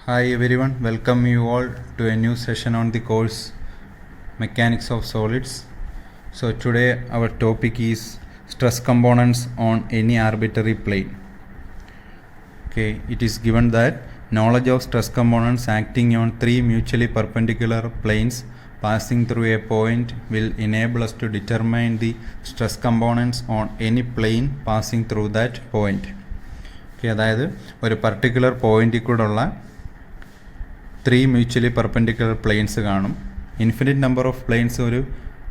Hi everyone, welcome you all to a new session on the course Mechanics of Solids. So today our topic is stress components on any arbitrary plane. Okay, it is given that knowledge of stress components acting on three mutually perpendicular planes passing through a point will enable us to determine the stress components on any plane passing through that point. Okay, അതായത് ഒരു particular പോയിന്റിൽ കൂടെയുള്ള three mutually perpendicular planes കാണും. Infinite number of planes ഒരു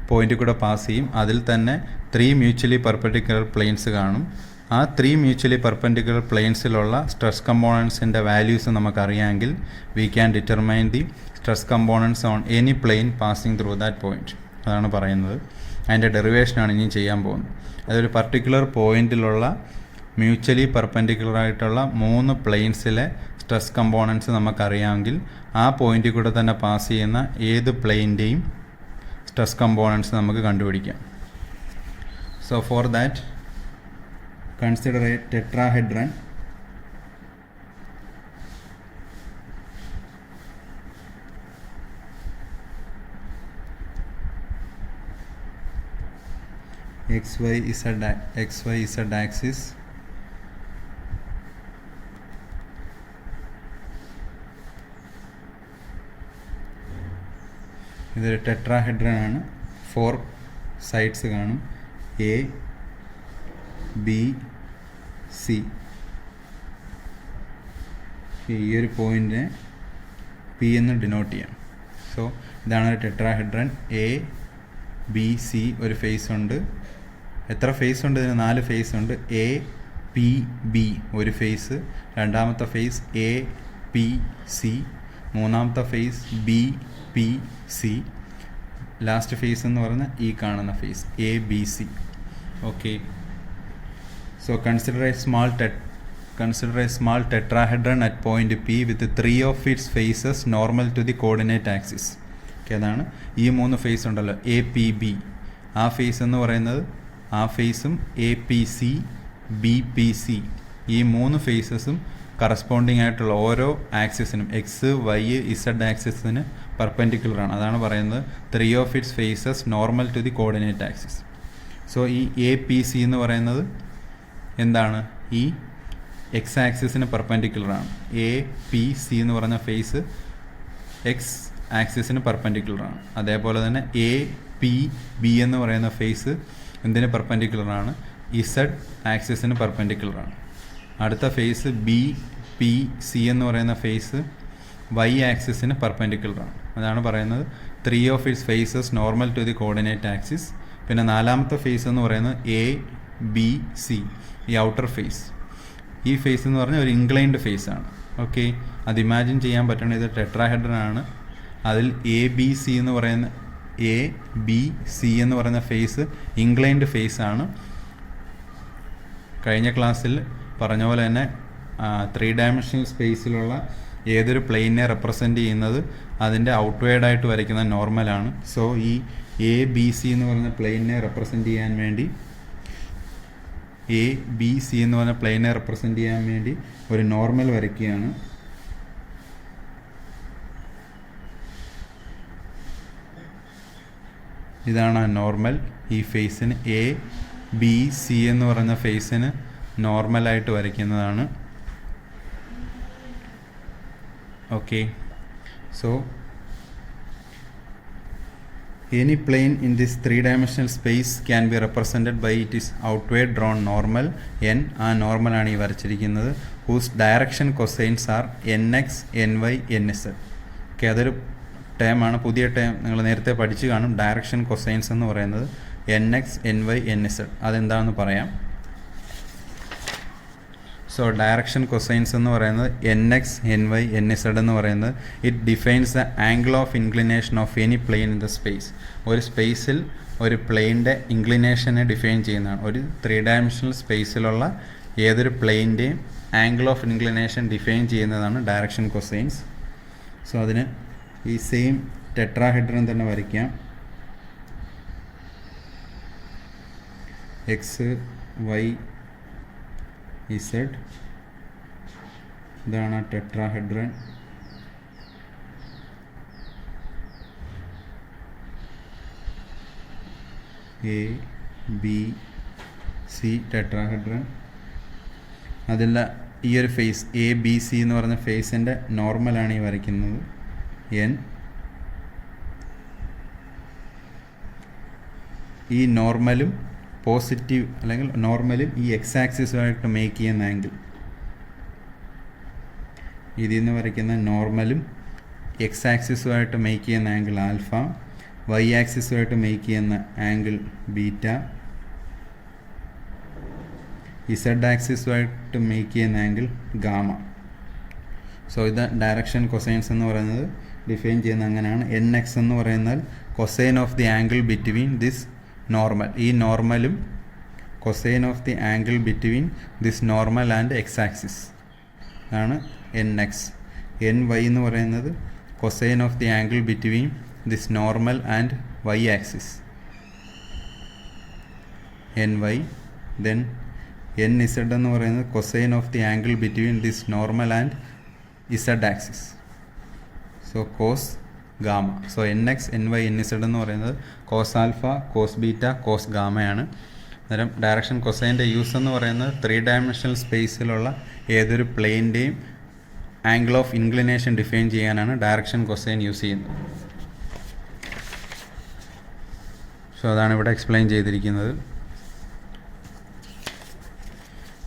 പോയിന്റിൽ കൂടെ pass ചെയ്യും. അതിൽ തന്നെ ത്രീ മ്യൂച്വലി പെർപെൻഡിക്കുലർ പ്ലെയിൻസ് കാണും. ആ ത്രീ മ്യൂച്വലി പെർപെൻഡിക്കുലർ പ്ലെയിൻസിലുള്ള സ്ട്രെസ് കമ്പോണൻസിൻ്റെ വാല്യൂസ് നമുക്കറിയാമെങ്കിൽ we can determine the stress components on any plane passing through that point. അതാണ് പറയുന്നത്. അതിൻ്റെ ഡെറിവേഷനാണ് ഇനി ചെയ്യാൻ പോകുന്നത്. അതൊരു പർട്ടിക്കുലർ പോയിന്റിലുള്ള മ്യൂച്വലി പെർപെൻഡിക്കുലർ ആയിട്ടുള്ള മൂന്ന് പ്ലെയിൻസിലെ സ്ട്രെസ് കമ്പോണൻസ് നമുക്കറിയാമെങ്കിൽ ആ പോയിന്റിൽ കൂടെ തന്നെ പാസ് ചെയ്യുന്ന ഏത് പ്ലെയിൻ്റെയും സ്ട്രെസ് കമ്പോണൻസ് നമുക്ക് കണ്ടുപിടിക്കാം. So for that consider a tetrahedron. XY Z axis. ഇതൊരു ടെട്രാഹെഡ്രൺ ആണ്. 4 സൈഡ്സ് കാണും. A, B, C. ഈ ഒരു പോയിന്റിനെ P എന്ന് ഡിനോട്ട് ചെയ്യാം. സോ ഇതാണ് ഒരു ടെട്രാഹെഡ്രൺ. A, B, C ഒരു ഫേസ് ഉണ്ട്. എത്ര ഫേസ് ഉണ്ട്? ഇതിന് 4 ഫേസ് ഉണ്ട്. A, P, B ഒരു ഫേസ്. രണ്ടാമത്തെ ഫേസ് A, P, C. മൂന്നാമത്തെ face B, P, C. Last face എന്ന് പറഞ്ഞാൽ ഈ കാണുന്ന face A, B, C. Okay. So consider a small tetrahedron at point P with 3 of its faces normal to the coordinate axis. Okay, അതാണ് ഈ 3 face ഉണ്ടല്ലോ, A, P, B. ആ face എന്ന് പറയുന്നത് ആ ഫേസും A, P, C, B, P, C ഈ 3 ഫേസസും corresponding ആയിട്ടുള്ള ഓരോ ആക്സിസിനും എക്സ്, വൈ, ഇസഡ് ആക്സിസിന് പെർപെൻഡിക്കുലറാണ്. അതാണ് പറയുന്നത് 3 of its faces normal to the coordinate axis. So ഈ എ പി സി എന്ന് പറയുന്നത് എന്താണ്? ഈ എക്സ് ആക്സിസിന് പെർപെൻഡിക്കുലറാണ്. എ പി സി എന്ന് പറയുന്ന ഫേസ് എക്സ് ആക്സിസിന് പെർപെൻഡിക്കുലറാണ്. അതേപോലെ തന്നെ എ പി ബി എന്ന് പറയുന്ന ഫേസ് എന്തിന് പെർപെൻഡിക്കുലറാണ്? ഇസഡ് ആക്സിസിന് പെർപെൻഡിക്കുലറാണ്. അടുത്ത ഫേസ് ബി പി സി എന്ന് പറയുന്ന ഫേസ് വൈ ആക്സിസിന് പെർപെൻഡിക്കുലറാണ്. അതാണ് പറയുന്നത് 3 of its faces normal to the coordinate axis. പിന്നെ നാലാമത്തെ ഫേസ് എന്ന് പറയുന്നത് എ ബി സി ഈ ഔട്ടർ ഫേസ്. ഈ ഫേസ് എന്ന് പറഞ്ഞാൽ ഒരു ഇൻക്ലൈൻഡ് ഫേസ് ആണ്. ഓക്കെ, അത് ഇമാജിൻ ചെയ്യാൻ പറ്റണം. ഇത് ടെട്രാഹെഡ്രൺ ആണ്. അതിൽ എ ബി സി എന്ന് പറയുന്ന എ ബി സി എന്ന് പറയുന്ന ഫേസ് ഇൻക്ലൈൻഡ് ഫേസ് ആണ്. കഴിഞ്ഞ ക്ലാസ്സിൽ പറഞ്ഞ പോലെ തന്നെ 3 ഡയമെൻഷണൽ സ്പേസിലുള്ള ഏതൊരു പ്ലെയിനെ റെപ്രസെൻ്റ് ചെയ്യുന്നത് അതിൻ്റെ ഔട്ട്വേർഡായിട്ട് വരയ്ക്കുന്ന നോർമലാണ്. സോ ഈ എ ബി സി എന്ന് പറയുന്ന പ്ലെയിനെ റെപ്രസെൻ്റ് ചെയ്യാൻ വേണ്ടി ഒരു നോർമൽ വരയ്ക്കുകയാണ്. ഇതാണ് ആ നോർമൽ. ഈ ഫേസിന് എ ബി സി എന്ന് പറയുന്ന ഫേസിന് നോർമലായിട്ട് വരയ്ക്കുന്നതാണ്. Okay, so any plane in this 3 dimensional space can be represented by it is outward drawn normal N. ആ നോർമലാണ് ഈ വരച്ചിരിക്കുന്നത്. Whose direction cosines are NX, NY, NZ. Okay, അതൊരു ടേമാണ്, പുതിയ ടേം. നിങ്ങൾ നേരത്തെ പഠിച്ചു കാണും. ഡയറക്ഷൻ കൊസൈൻസ് എന്ന് പറയുന്നത് NX, NY, NZ. അതെന്താണെന്ന് പറയാം. സോ ഡയറക്ഷൻ കൊസൈൻസ് എന്ന് പറയുന്നത് NX, NY, NZ എന്ന് പറയുന്നത് it defines the angle of inclination of any plane in the space. ഒരു സ്പേസിൽ ഒരു പ്ലെയിൻ്റെ ഇൻക്ലിനേഷനെ ഡിഫൈൻ ചെയ്യുന്നതാണ്. ഒരു 3 ഡയമെൻഷണൽ സ്പേസിലുള്ള ഏതൊരു പ്ലെയിൻ്റെയും ആംഗിൾ ഓഫ് ഇൻക്ലിനേഷൻ ഡിഫൈൻ ചെയ്യുന്നതാണ് ഡയറക്ഷൻ കൊസൈൻസ്. സോ അതിന് ഈ സെയിം ടെട്രാഹെഡ്രൺ തന്നെ വരയ്ക്കാം. X, Y, Z. ഇതാണ് tetrahedron. A B C tetrahedron. അതിൽ ഈ ഒരു ഫേസ് എ ബി സി എന്ന് പറഞ്ഞ ഫേസിൻ്റെ നോർമലാണ് ഈ വരയ്ക്കുന്നത് എൻ. ഈ നോർമലും പോസിറ്റീവ് അല്ലെങ്കിൽ നോർമലും ഈ എക്സ് ആക്സിസുമായിട്ട് മേക്ക് ചെയ്യുന്ന ആംഗിൾ, ഇതിൽ നിന്ന് വരയ്ക്കുന്ന നോർമലും എക്സ് ആക്സിസുമായിട്ട് മേക്ക് ചെയ്യുന്ന ആംഗിൾ ആൽഫ, വൈ ആക്സിസുമായിട്ട് മേക്ക് ചെയ്യുന്ന ആംഗിൾ ബീറ്റ, ഇസഡ് ആക്സിസുമായിട്ട് മേക്ക് ചെയ്യുന്ന ആംഗിൾ ഗാമ. സോ ഇത് ഡയറക്ഷൻ കൊസൈൻസ് എന്ന് പറയുന്നത് ഡിഫൈൻ ചെയ്യുന്ന അങ്ങനെയാണ്. എൻ എക്സ് എന്ന് പറയുന്നത് cosine of the angle between this normal, ഈ നോർമലും cosine of the angle between this normal and X axis ആണ് എൻ എക്സ്. എൻ വൈ എന്ന് പറയുന്നത് cosine of the angle between this normal and Y axis N Y. Then N Z എന്ന് പറയുന്നത് cosine of the angle between this normal and Z axis, so cos gamma. So N X N Y N Z എന്ന് പറയുന്നത് cos alpha, cos beta, cos ഗാമയാണ്. അന്നേരം direction കൊസൈൻ്റെ use എന്ന് പറയുന്നത് 3 dimensional സ്പേസിലുള്ള ഏതൊരു പ്ലെയിൻ്റെയും ആംഗിൾ ഓഫ് ഇൻക്ലിനേഷൻ ഡിഫൈൻ ചെയ്യാനാണ് ഡയറക്ഷൻ കൊസൈൻ യൂസ് ചെയ്യുന്നത്. സോ അതാണ് ഇവിടെ എക്സ്പ്ലെയിൻ ചെയ്തിരിക്കുന്നത്.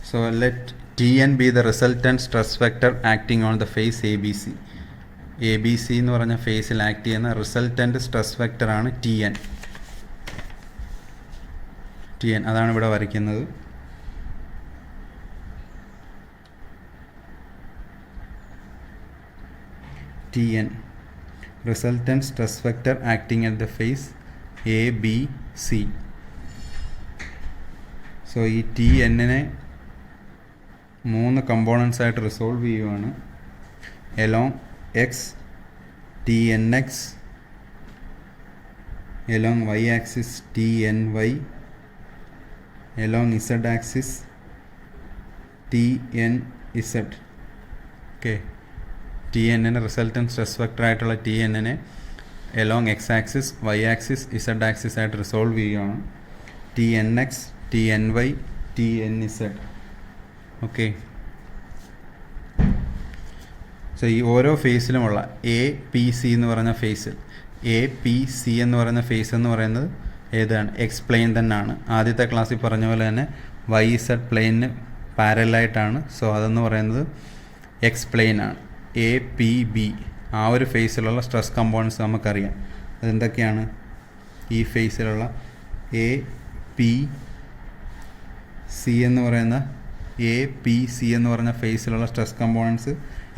So let T N be the resultant stress vector acting on the face A B C. A B C എന്ന് പറഞ്ഞ ഫേസിൽ ആക്ട് ചെയ്യുന്ന റിസൾട്ടൻറ്റ് സ്ട്രെസ് വെക്റ്ററാണ് ടി എൻ. ടി എൻ അതാണ് ഇവിടെ വരയ്ക്കുന്നത്. T N resultant stress vector acting at the face A B C. So ഈ T എന്നിനെ 3 കമ്പോണൻസ് ആയിട്ട് റിസോൾവ് ചെയ്യുവാണ്. Along X T N X, along Y axis T N Y, along Z axis T N Z. Okay, T എന്നിന് resultant stress vector ആയിട്ടുള്ള T എന്നിനെ along X axis, Y axis, Z axis ആയിട്ട് resolve ചെയ്യുകയാണ്. T N X, T N Y, T N Z. Okay, so ഈ ഓരോ ഫേസിലുമുള്ള A P C എന്ന് പറയുന്ന ഫേസിൽ, എ പി സി എന്ന് പറയുന്ന ഫേസ് എന്ന് പറയുന്നത് ഏതാണ്? എക്സ് പ്ലെയിൻ തന്നെയാണ്. ആദ്യത്തെ ക്ലാസ്സിൽ പറഞ്ഞ പോലെ തന്നെ വൈ സെഡ് പ്ലെയിനിന് പാരലായിട്ടാണ്. സോ അതെന്ന് പറയുന്നത് എക്സ് പ്ലെയിൻ ആണ്. എ പി ബി ആ ഒരു ഫേസിലുള്ള സ്ട്രെസ് കമ്പോണൻസ് നമുക്കറിയാം. അതെന്തൊക്കെയാണ്? ഈ ഫേസിലുള്ള എ പി സി എന്ന് പറയുന്ന എ പി സി എന്ന് പറഞ്ഞ ഫേസിലുള്ള സ്ട്രെസ് കമ്പോണൻസ്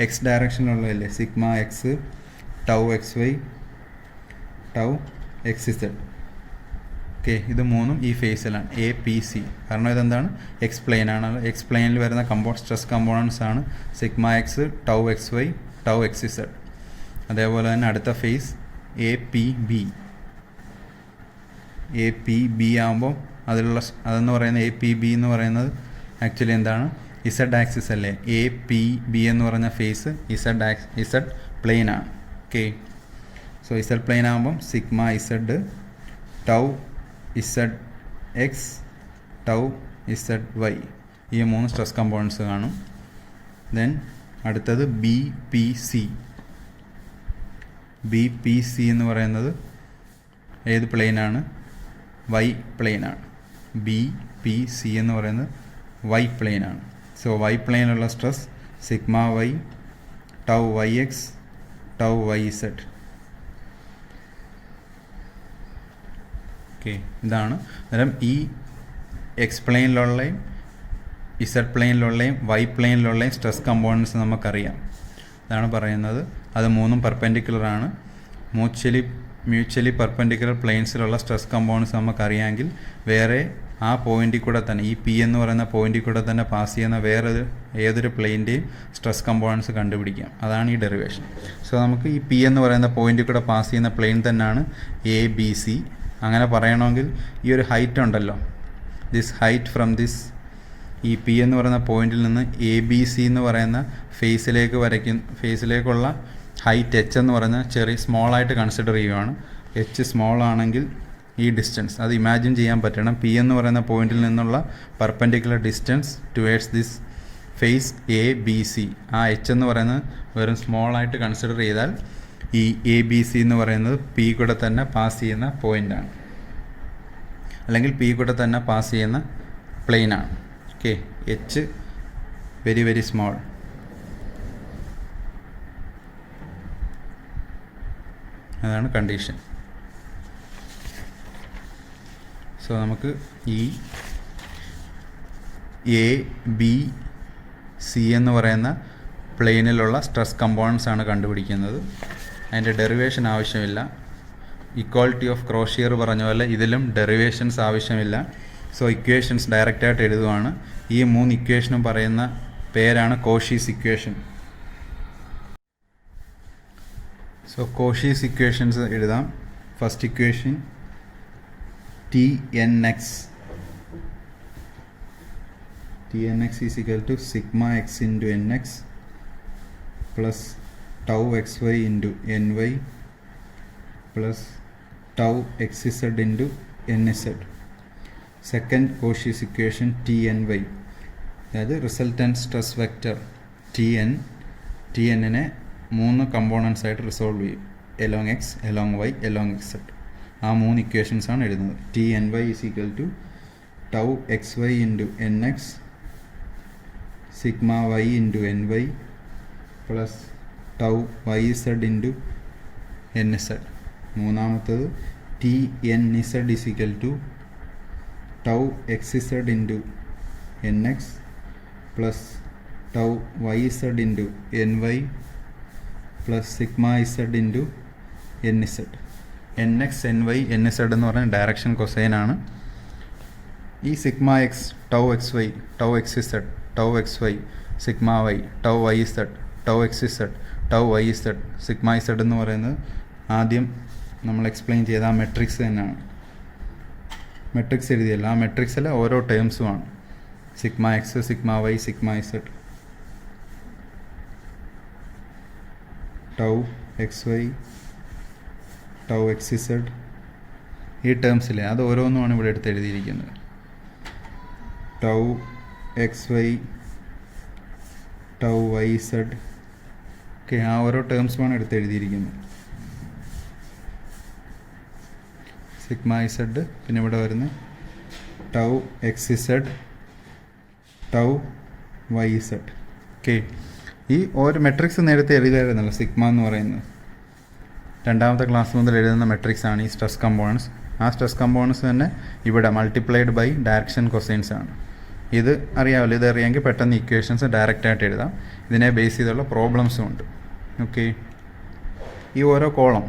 എക്സ് ഡയറക്ഷനിലുള്ളതല്ലേ? Sigma X, tau X Y, tau X Z. Okay, ഇത് മൂന്നും ഈ ഫേസിലാണ് എ പി സി. കാരണം ഇതെന്താണ്? എക്സ് പ്ലെയിൻ ആണ്. എക്സ് പ്ലെയിനിൽ വരുന്ന സ്ട്രെസ് കമ്പോണൻസ് ആണ് sigma X, tau X Y, tau X Z. അതേപോലെ തന്നെ അടുത്ത face A P B. A P B ആകുമ്പോൾ അതെന്ന് പറയുന്നത് എ പി ബി എന്ന് പറയുന്നത് ആക്ച്വലി എന്താണ്? ഇസഡ് ആക്സിസ് അല്ലേ? എ പി ബി എന്ന് പറഞ്ഞ ഫേസ് ഇസഡ് പ്ലെയിൻ ആണ്. ഓക്കെ, സോ ഇസഡ് പ്ലെയിൻ ആകുമ്പം sigma Z, tau Z X, tau Z Y, ഈ 3 സ്ട്രെസ് കമ്പോണൻസ് കാണും. ദെൻ അടുത്തത് B P C. B P C എന്ന് പറയുന്നത് ഏത് പ്ലെയിനാണ്? വൈ പ്ലെയിനാണ്. ബി പി സി എന്ന് പറയുന്നത് വൈ പ്ലെയിനാണ്. സോ വൈ പ്ലെയിനുള്ള stress sigma Y, tau Y X, tau Y Z. Okay, ഇതാണ് അന്നേരം ഈ എക്സ് പ്ലെയിനിലുള്ളയും ഇസഡ് പ്ലെയിനിലുള്ളയും വൈ പ്ലെയിനിലുള്ളയും സ്ട്രെസ് കമ്പോണൻസ് നമുക്കറിയാം. ഇതാണ് പറയുന്നത്. അത് 3ഉം പെർപെൻഡിക്കുലറാണ്. മ്യൂച്വലി പെർപെൻഡിക്കുലർ പ്ലെയിൻസിലുള്ള സ്ട്രെസ് കമ്പോണൻസ് നമുക്കറിയാമെങ്കിൽ വേറെ ആ പോയിന്റിൽ കൂടെ തന്നെ, ഈ പി എന്ന് പറയുന്ന പോയിന്റിൽ കൂടെ തന്നെ പാസ് ചെയ്യുന്ന ഏതൊരു പ്ലെയിൻ്റെയും സ്ട്രെസ് കമ്പോണൻസ് കണ്ടുപിടിക്കാം. അതാണ് ഈ ഡെറിവേഷൻ. സോ നമുക്ക് ഈ പി എന്ന് പറയുന്ന പോയിന്റിൽ കൂടെ പാസ് ചെയ്യുന്ന പ്ലെയിൻ തന്നെയാണ് എ ബി സി. അങ്ങനെ പറയണമെങ്കിൽ ഈ ഒരു ഹൈറ്റ് ഉണ്ടല്ലോ, ദിസ് ഹൈറ്റ് ഫ്രം ദിസ്, ഈ പി എന്ന് പറയുന്ന പോയിന്റിൽ നിന്ന് എ ബി സി എന്ന് പറയുന്ന ഫേസിലേക്കുള്ള ഹൈറ്റ് എച്ച് എന്ന് പറഞ്ഞാൽ സ്മോളായിട്ട് കൺസിഡർ ചെയ്യുകയാണ്. എച്ച് സ്മോൾ ആണെങ്കിൽ ഈ ഡിസ്റ്റൻസ് അത് ഇമാജിൻ ചെയ്യാൻ പറ്റണം. പി എന്ന് പറയുന്ന പോയിന്റിൽ നിന്നുള്ള perpendicular distance towards this face A B C. ആ എച്ച് എന്ന് പറയുന്നത് വെറും സ്മോൾ ആയിട്ട് കൺസിഡർ ചെയ്താൽ ഈ എ ബി സി എന്ന് പറയുന്നത് പി കൂടെ തന്നെ പാസ് ചെയ്യുന്ന പോയിൻ്റാണ്, അല്ലെങ്കിൽ പി കൂടെ തന്നെ പാസ് ചെയ്യുന്ന പ്ലെയിനാണ്. Okay, H very very small. അതാണ് കണ്ടീഷൻ. സോ നമുക്ക് ഈ എ ബി സി എന്ന് പറയുന്ന പ്ലെയിനിലുള്ള സ്ട്രെസ് കമ്പോണൻസ് ആണ് കണ്ടുപിടിക്കുന്നത്. അതിൻ്റെ ഡെറിവേഷൻ ആവശ്യമില്ല. ഇക്വാളിറ്റി ഓഫ് ക്രോഷിയർ പറഞ്ഞ പോലെ ഇതിലും ഡെറിവേഷൻസ് ആവശ്യമില്ല. സോ ഇക്വേഷൻസ് ഡയറക്റ്റായിട്ട് എഴുതുവാണ്. ഈ 3 ഇക്വേഷനും പറയുന്ന പേരാണ് Cauchy's equation. So Cauchy's equations എഴുതാം. First equation TNX is equal to sigma x into nx plus tau xy into ny plus tau xz into nz. Second Cauchy's equation TNY, അതായത് resultant stress vector TN-നെ 3 components ആയിട്ട് resolve ചെയ്യും. Along x, along y, along z. ആ 3 equations ആണ് എഴുതുന്നത്. TNY is equal to tau xy into nx sigma y into ny plus tau yz into nz. മൂന്നാമത്തത് TNZ is equal to tau xz into nx plus tau yz into ny plus sigma z into nz. nx, ny, nz എന്ന് പറഞ്ഞ direction cosine ആണ്. ഈ sigma X, tau X Y, tau X Z, tau X Y, sigma Y, tau Y Z, tau X Z, tau Y Z, sigma Z എന്ന് പറയുന്നത് ആദ്യം നമ്മൾ explain ചെയ്ത ആ മെട്രിക്സ് തന്നെയാണ്. മെട്രിക്സ് എഴുതിയല്ല, ആ മെട്രിക്സിലെ ഓരോ ടേംസുമാണ്. Sigma X, sigma Y, sigma Z, tau X Y, tau X Z, ഈ ടേംസിലെ അത് ഓരോന്നുമാണ് ഇവിടെ എടുത്ത് എഴുതിയിരിക്കുന്നത്. Tau X Y, tau Y Z, okay, ആ ഓരോ ടേംസുമാണ് എടുത്ത് എഴുതിയിരിക്കുന്നത്. സിഗ്മ ഇസഡ്, പിന്നെ ഇവിടെ വരുന്നത് tau X Z, tau Y Z. Okay, ഈ ഓരോ മെട്രിക്സ് നേരത്തെ എഴുതിയായിരുന്നല്ലോ സിഗ്മ എന്ന് പറയുന്നത്. രണ്ടാമത്തെ ക്ലാസ് മുതൽ എഴുതുന്ന മെട്രിക്സ് ആണ് ഈ സ്ട്രെസ് കമ്പോണൻസ്. ആ സ്ട്രെസ് കമ്പോണൻസ് തന്നെ ഇവിടെ മൾട്ടിപ്ലൈഡ് ബൈ ഡയറക്ഷൻ കൊസൈൻസ് ആണ്. ഇത് അറിയാമല്ലോ, ഇത് അറിയാമെങ്കിൽ പെട്ടെന്ന് ഇക്വേഷൻസ് ഡയറക്റ്റായിട്ട് എഴുതാം. ഇതിനെ ബേസ് ചെയ്തുള്ള പ്രോബ്ലംസും ഉണ്ട്. ഓക്കെ, ഈ ഓരോ കോളം,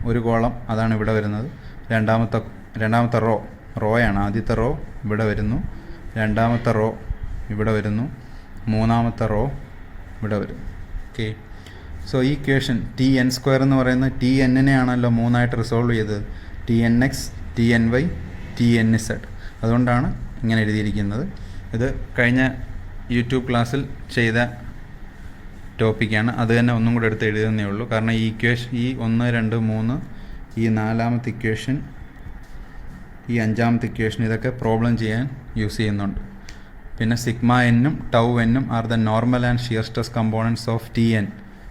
ഒരു കോളം അതാണ് ഇവിടെ വരുന്നത്. രണ്ടാമത്തെ റോയാണ്. ആദ്യത്തെ റോ ഇവിടെ വരുന്നു, രണ്ടാമത്തെ റോ ഇവിടെ വരുന്നു, മൂന്നാമത്തെ റോ ഇവിടെ വരും. ഓക്കെ, സോ ഈ ഇക്വേഷൻ TN² എന്ന് പറയുന്നത് TN-നെ ആണല്ലോ 3 ആയിട്ട് റിസോൾവ് ചെയ്തത്. TNX, TNY, TNZ. അതുകൊണ്ടാണ് ഇങ്ങനെ എഴുതിയിരിക്കുന്നത്. ഇത് കഴിഞ്ഞ യൂട്യൂബ് ക്ലാസ്സിൽ ചെയ്ത ടോപ്പിക്കാണ്. അത് തന്നെ ഒന്നും കൂടെ എടുത്ത് എഴുതുന്നേ ഉള്ളൂ. കാരണം ഈ ഇക്വേഷൻ, ഈ 1, 2, 3, ഈ 4ാമത്തെ ഇക്വേഷൻ, ഈ 5ാമത്തെ ഇക്വേഷൻ, ഇതൊക്കെ പ്രോബ്ലം ചെയ്യാൻ യൂസ് ചെയ്യുന്നുണ്ട്. പിന്നെ സിഗ്മ എന്നും ടൗ എന്നും are the normal and shear stress components of TN.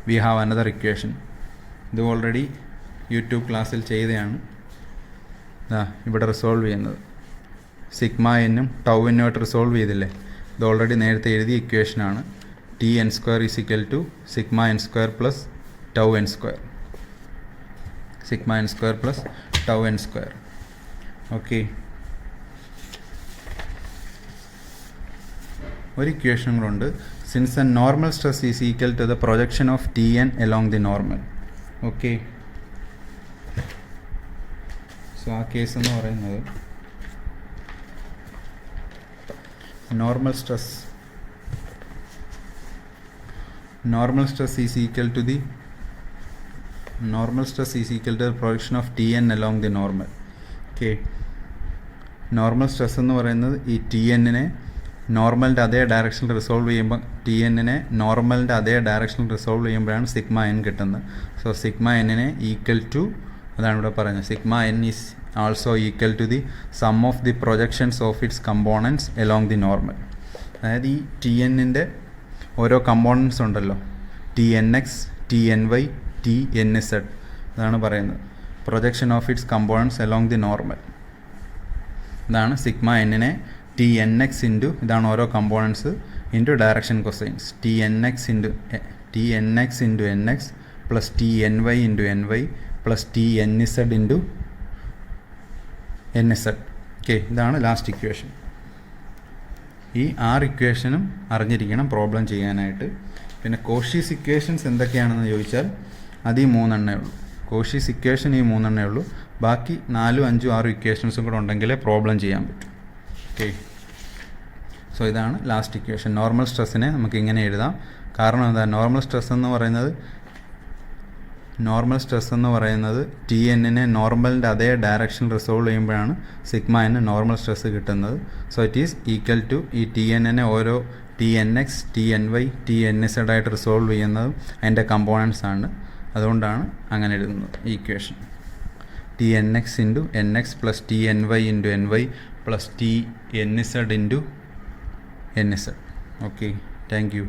We have another equation. ഇത് ഓൾറെഡി യൂട്യൂബ് ക്ലാസ്സിൽ ചെയ്തതാണ്. ഇവിടെ റിസോൾവ് ചെയ്യുന്നത് സിഗ്മ എന്നും ടൗ എന്നുമായിട്ട് റിസോൾവ് ചെയ്തില്ലേ. ഇത് ഓൾറെഡി നേരത്തെ എഴുതിയ ഇക്വേഷനാണ്. TN² is equal to sigma n² plus tau n². Sigma n² plus tau n². Okay, ഒരു ഇക്വേഷൻ കൂടെ since a normal stress is equal to the projection of TN along the normal. Okay, so ആ case എന്ന് പറയുന്നത് normal stress is equal to the projection of TN along the normal. Okay, normal stress എന്ന് പറയുന്നത് ഈ TN-നെ നോർമലിൻ്റെ അതേ ഡയറക്ഷനിൽ resolve ചെയ്യുമ്പോൾ, TN-നെ നോർമലിൻ്റെ അതേ ഡയറക്ഷനിൽ റിസോൾവ് ചെയ്യുമ്പോഴാണ് സിഗ്മ n കിട്ടുന്നത്. സോ സിഗ്മ n-നെ ഈക്വൽ ടു, അതാണ് ഇവിടെ പറയുന്നത്, sigma n is also equal to the sum of the projections of its components along the normal. അതായത് ഈ ടി എന്നിൻ്റെ ഓരോ കമ്പോണൻസ് ഉണ്ടല്ലോ, T N X, T N Y, T N Z, ഇതാണ് പറയുന്നത് projection of its components along the normal. ഇതാണ് sigma എന്നിനെ T N X into, ഇതാണ് ഓരോ components, into direction cosines T N X into N X plus T N Y into N Y plus T N Z into N Z. Okay, ഇതാണ് last equation. ഈ 6 ഇക്വേഷനും അറിഞ്ഞിരിക്കണം problem ചെയ്യാനായിട്ട്. പിന്നെ Cauchy's equations എന്തൊക്കെയാണെന്ന് ചോദിച്ചാൽ അത് ഈ 3 എണ്ണേ ഉള്ളൂ. കോഷീസ് ഇക്വേഷൻ ഈ 3 എണ്ണേ ഉള്ളൂ. ബാക്കി 4, 5, 6 ഇക്വേഷൻസും കൂടെ ഉണ്ടെങ്കിലേ പ്രോബ്ലം ചെയ്യാൻ പറ്റും. ഓക്കെ, സോ ഇതാണ് ലാസ്റ്റ് ഇക്വേഷൻ. നോർമൽ സ്ട്രെസ്സിനെ നമുക്ക് ഇങ്ങനെ എഴുതാം. കാരണം എന്താ, നോർമൽ സ്ട്രെസ് എന്ന് പറയുന്നത് ടി എന്നിനെ നോർമലിൻ്റെ അതേ ഡയറക്ഷൻ റിസോൾവ് ചെയ്യുമ്പോഴാണ് സിഗ്മ എന്ന് നോർമൽ സ്ട്രെസ് കിട്ടുന്നത്. So it is equal to ഈ ടി എന്നിനെ ഓരോ T N X, T N Y, T N Z ആയിട്ട് റിസോൾവ് ചെയ്യുന്നതും അതിൻ്റെ കമ്പോണൻസ് ആണ്. അതുകൊണ്ടാണ് അങ്ങനെ എഴുതുന്നത് ഈ equation. T N X into N X plus T N Y into N Y plus T N Z into N Z. Okay, thank U.